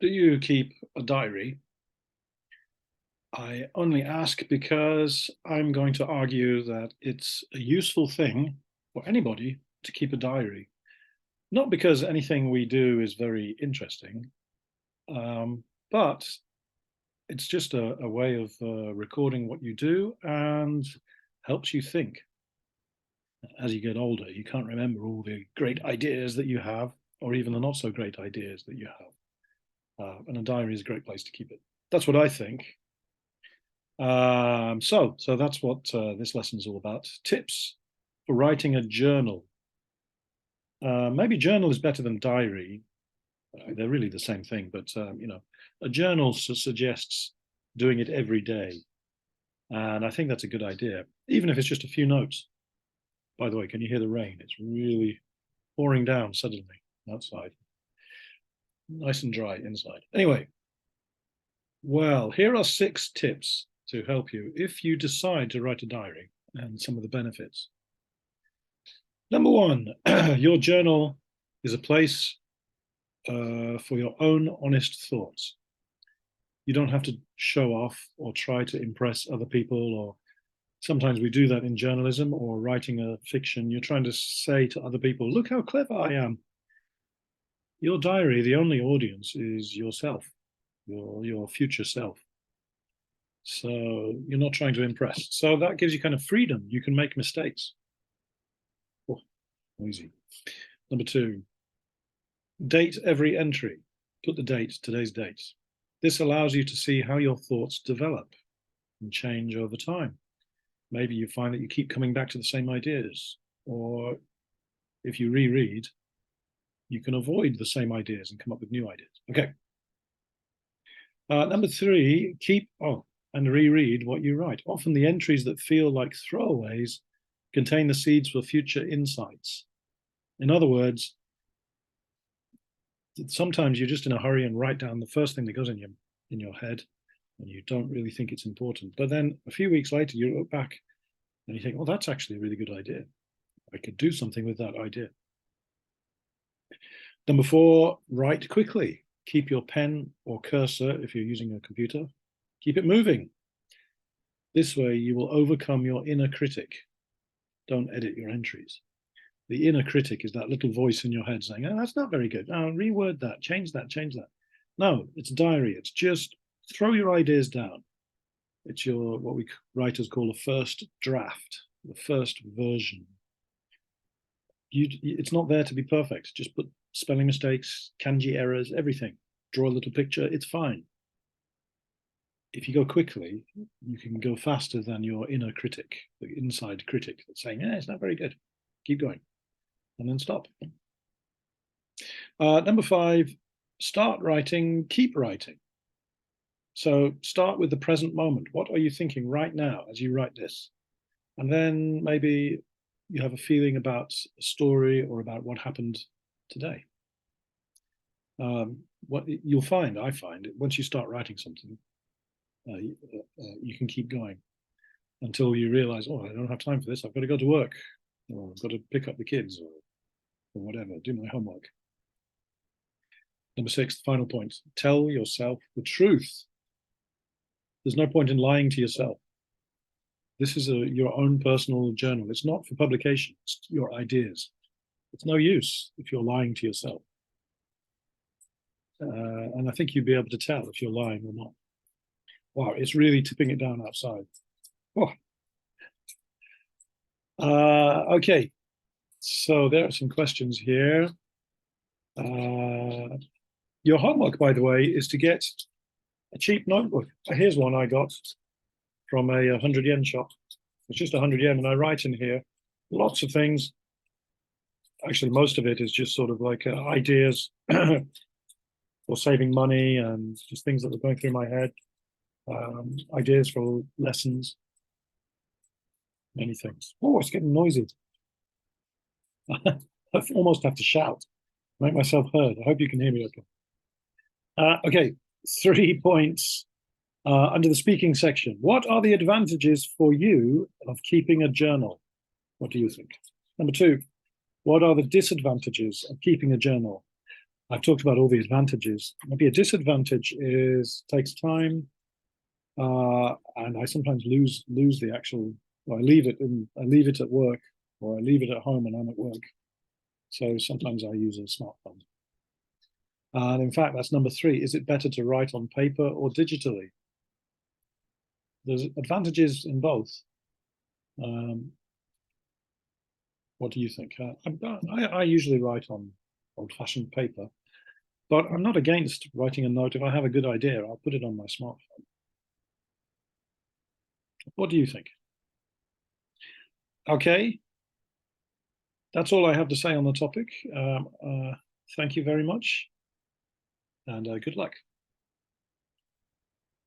Do you keep a diary? I only ask because I'm going to argue that it's a useful thing for anybody to keep a diary. Not because anything we do is very interesting, but it's just a way of recording what you do and helps you think. As you get older, you can't remember all the great ideas that you have, or even the not so great ideas that you have. And a diary is a great place to keep it. That's what I think. So that's what this lesson is all about. Tips for writing a journal. Maybe journal is better than diary. They're really the same thing, but a journal suggests doing it every day, and I think that's a good idea, even if it's just a few notes. By the way, can you hear the rain? It's really pouring down suddenly outside. Nice and dry inside. Anyway, well, here are 6 tips to help you if you decide to write a diary and some of the benefits. Number 1, your journal is a place for your own honest thoughts. You don't have to show off or try to impress other people, or sometimes we do that in journalism or writing a fiction. You're trying to say to other people, look how clever I am. Your diary, the only audience is yourself, your future self. So you're not trying to impress. So that gives you kind of freedom. You can make mistakes. Oh, noisy. Number 2, date every entry. Put the date, today's date. This allows you to see how your thoughts develop and change over time. Maybe you find that you keep coming back to the same ideas, or if you reread, you can avoid the same ideas and come up with new ideas. Okay. Number 3, keep and reread what you write. Often the entries that feel like throwaways contain the seeds for future insights. In other words, sometimes you're just in a hurry and write down the first thing that goes in your head, and you don't really think it's important. But then a few weeks later, you look back and you think, well, that's actually a really good idea. I could do something with that idea. Number 4, write quickly. Keep your pen or cursor, if you're using a computer, keep it moving. This way you will overcome your inner critic. Don't edit your entries. The inner critic is that little voice in your head saying, oh, that's not very good. Oh, reword that, change that, change that. No, it's a diary. It's just throw your ideas down. It's your, what we writers call a first draft, the first version. It's not there to be perfect. Just put spelling mistakes, kanji errors, everything. Draw a little picture, it's fine. If you go quickly, you can go faster than your inner critic, the inside critic that's saying, it's not very good. Keep going. And then stop. Number 5, start writing, keep writing. So start with the present moment. What are you thinking right now as you write this? And then maybe you have a feeling about a story or about what happened today. What you'll find, I find, once you start writing something, you can keep going until you realize, oh, I don't have time for this. I've got to go to work, or I've got to pick up the kids, or whatever, do my homework. Number 6, the final point, tell yourself the truth. There's no point in lying to yourself. This is your own personal journal. It's not for publication. It's your ideas. It's no use if you're lying to yourself. And I think you'd be able to tell if you're lying or not. Wow, it's really tipping it down outside. Oh. Okay, so there are some questions here. Your homework, by the way, is to get a cheap notebook. Here's one I got from a 100 yen shop. It's just 100 yen, and I write in here lots of things. Actually, most of it is just sort of like ideas for saving money and just things that were going through my head. Ideas for lessons, many things. Oh, it's getting noisy. I almost have to shout, make myself heard. I hope you can hear me okay. Okay, 3 points under the speaking section. What are the advantages for you of keeping a journal? What do you think? Number 2, what are the disadvantages of keeping a journal? I've talked about all the advantages. Maybe a disadvantage is takes time, and I sometimes lose the actual. Well, I leave it at work, or I leave it at home when I'm at work. So sometimes I use a smartphone. And in fact, that's number 3. Is it better to write on paper or digitally? There's advantages in both. What do you think? I usually write on old-fashioned paper, but I'm not against writing a note. If I have a good idea, I'll put it on my smartphone. What do you think? Okay, that's all I have to say on the topic. Thank you very much, and good luck.